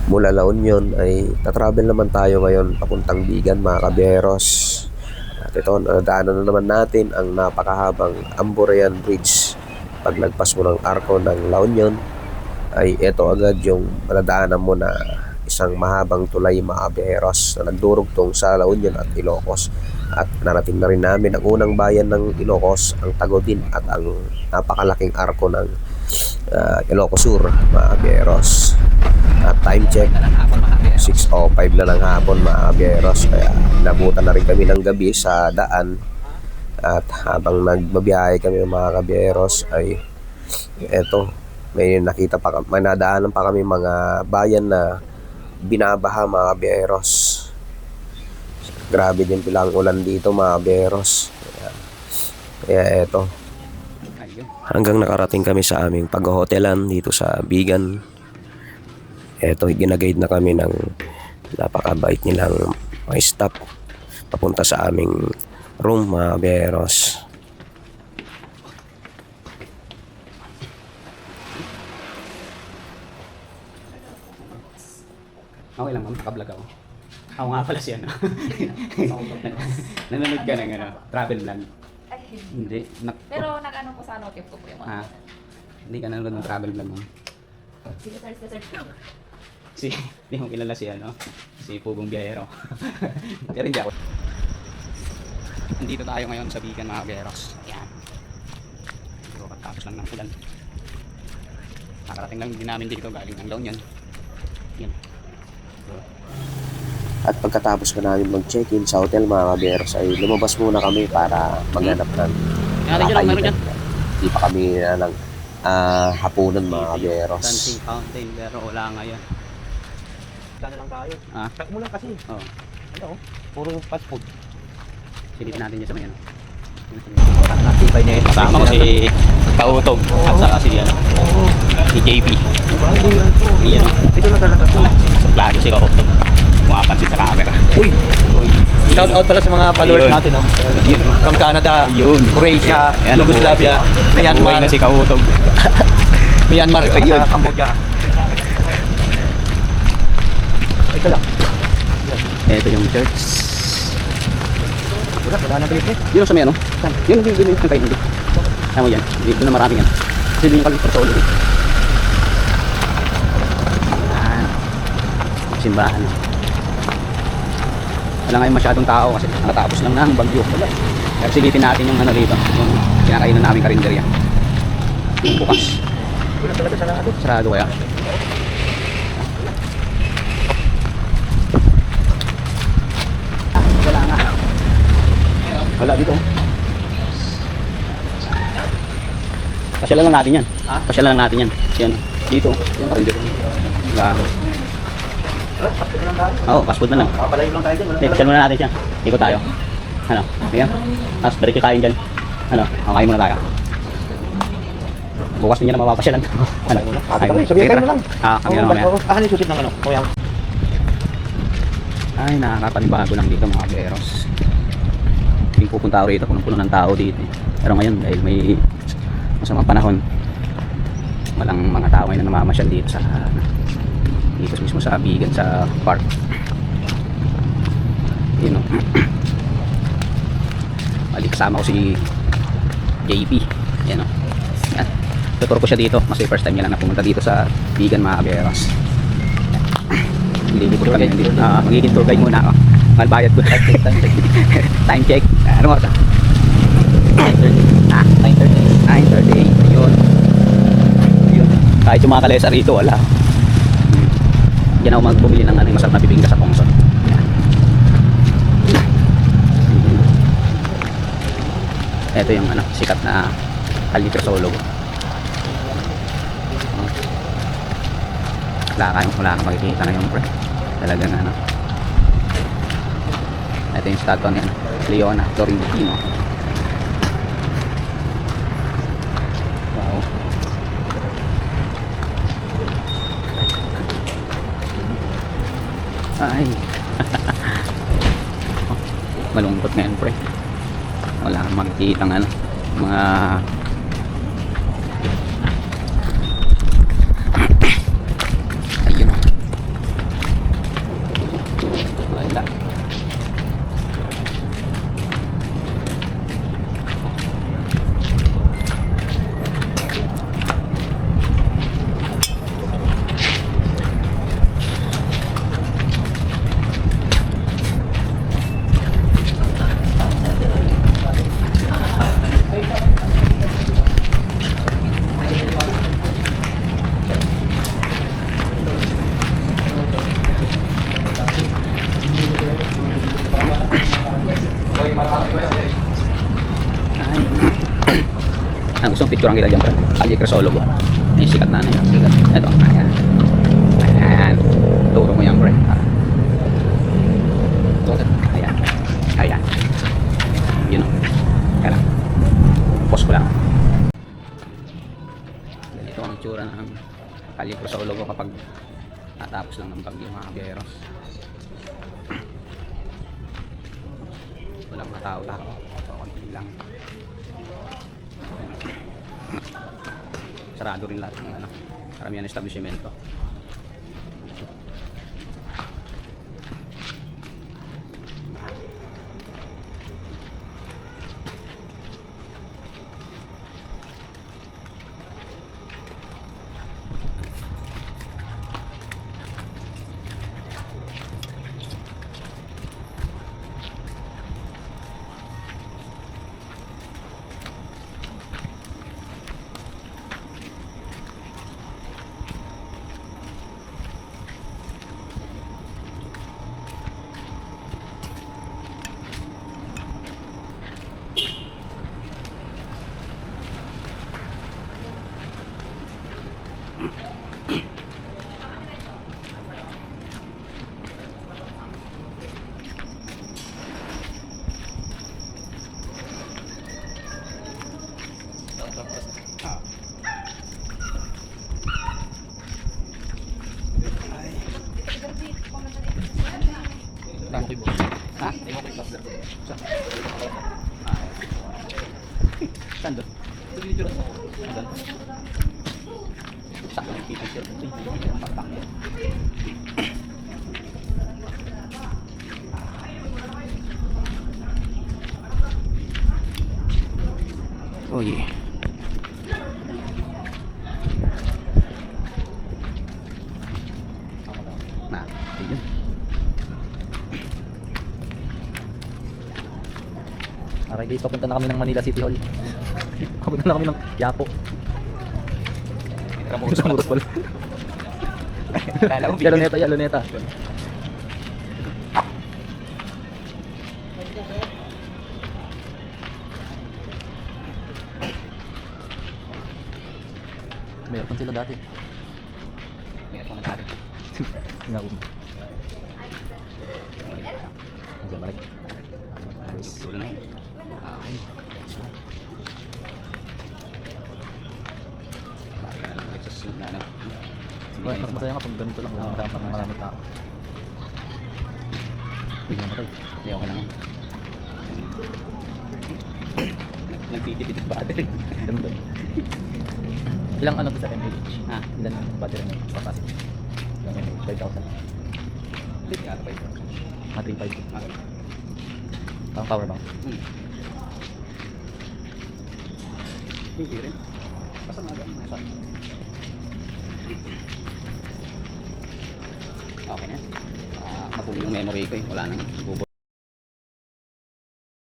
mula La Union ay tatravel naman tayo ngayon papuntang Bigan mga kaberos. At ito, nadaanan na naman natin ang napakahabang Amburayan Bridge. Paglagpas mo ng arko ng La Union ay ito agad yung madadaanan mo na isang mahabang tulay mga kaberos na nagdurugtong sa La Union at Ilocos. At narating na rin namin ang unang bayan ng Ilocos, ang Tagodin, at ang napakalaking arko ng Ilocos Sur mga kaberos. At time check 6:05 na ng hapon mga kaberos, kaya nabutan na rin kami ng gabi sa daan. At habang nagbabiyahe kami mga kaberos ay eto, may nadaanan pa kami mga bayan na binabaha mga kaberos. Grabe din pala ang ulan dito mga kaberos, kaya eto, hanggang nakarating kami sa aming pag-hotelan dito sa Bigan. Eto, ginaguide na kami ng napakabait nilang mga staff papunta sa aming room mga kaberos. Okay lang, ma'am. Nakablog ako. Ako nga pala siya, no? Nanonood ka ng travel vlog. Ay, Hindi. pero nag-ano po sa notif ko po yung Ah, hindi ka nanonood ng travel vlog, ma'am. Sige, search ko. Hindi mo kilala siya, no? Si Pugong Biyahero. Pero hindi ako. Nandito tayo ngayon sa Bigan, mga Bieros. Ayan. Pero katapos lang ng ulan. Nakarating lang din namin dito galing ng La Union. Yan. At pagkatapos ko namin mag-check-in sa hotel mga kaberos ay lumabas muna kami para maghanap ng Meron dyan. Hindi pa kami ng hapunan mga kaberos. Dancing Fountain, pero wala ngayon. Sana lang tayo. Ah, Check mo lang kasi. oh. Ano? Puro fast food. Silipin natin dyan sa may ano. Natibay niya ito. Kasama ko si Kautog at saka si JP. Iyan. Ito na talaga. Suplado si Kautog. Mapapansin sa camera. Uy! Shout out pala sa mga followers Yun. natin. No? From Canada, Yun. Croatia, Ayan, Yugoslavia, Buhay Myanmar, na si Kautog. Myanmar, at Yun. Cambodia. Ito lang. Ito yung church. Wala na balik eh. Yun sa may ano? Yun yung kayo hindi. Tama yan. Dito na maraming yan. Kasi yung kalipar sa ulo. Simbahan. Wala ngayon masyadong tao kasi nakatapos lang ng bagyo. Kaya silipin natin yung ano dito. Yung kinakainan namin karinderya. Bukas. Wala talaga sarado. Sarado kaya. Wala nga. Wala dito. Pasyalan lang natin yan. Pasyalan lang natin yan. Yan. Dito. Yan karinderya. Wala. Oo, fast food na lang. Papalayo lang tayo dyan. Hindi, pasyalan muna natin siya. Ikot tayo. Ano? Ayan. Tapos diretso kain dyan. Ano? Kain muna tayo. Bukas din yan na mapapasyalan. Ano? Kain muna. Sabihin kayo na lang. Kami na mamaya. Ano yung susit ng ano? Kuya. Ay, nakakapanibago lang dito mga beros. Hindi pupunta ako rito kung puno ng tao dito. Pero ngayon, dahil may masamang panahon, walang mga tao ngayon na namamasyal dito sa dito mismo sa Bigan sa park. Yun o. Bali kasama ko si JP. Yan o. Yan. Tuturo ko siya dito. Mas first time niya lang na pumunta dito sa Bigan mga kaberos. Lilipot kami dito. Magiging tour guide muna ako. Mahal bayad ko. Time check. Ano oras? 9:30. 9:30. Ayun. Ayun. Kahit yung mga kalesa rito, wala. Diyan ako magbumili ng ano, masarap na bibingka sa Pongson. Ito yung ano, sikat na Alitrosologo. Wala kang makikita na yung pre. Talagang ano. Ito yung statue ni Leona Torrentino. Wow. Ay. Malungkot ngayon pre. Wala kang makikita ng ano, mga ayun. Gusto mong picture ang kita dyan, pre? Kalye Crisologo. Ay, sikat na ano yan. Sikat. Ito. Ayan. Ayan. Turo mo yan, pre. Ayan. Ayan. Yun o. Kaya lang. Pause ko lang. Ganito ang itsura ng Kalye Crisologo kapag natapos lang ng bagyo, mga kabiyeros. Walang matao-tao. Konti lang. Sarado rin lahat ng ano, karamihan ng establishmento. Ha? Saan doon? Sakto yung picture. Oh yeah. Nah, yun. Aray, guys, papunta na kami ng Manila City Hall. Papunta na kami ng Yapo. Kamuros pala. Luneta, ya, Luneta. Meron sila dati. Meron na tayo. Nga ko. Andiyan balik. Gusto na yun. Okay. Bakit ka na lang ulit sa susunod na ano? Well, mas masaya nga pag ganito lang. Wala marami tao. Bigyan namatay. Hindi, okay lang. Nagtitipid ang battery. Ganun doon. Ilang ano to sa MAH? Ha? Ilan yung battery mo papasok? Ilang MAH? 5,000? Hindi ka pa ito. Mga 3,500. Okay. Pang power bank. Hindi rin. Basta mga ganun. Okay na. Matuloy yung memory ko eh. Wala nang bubo.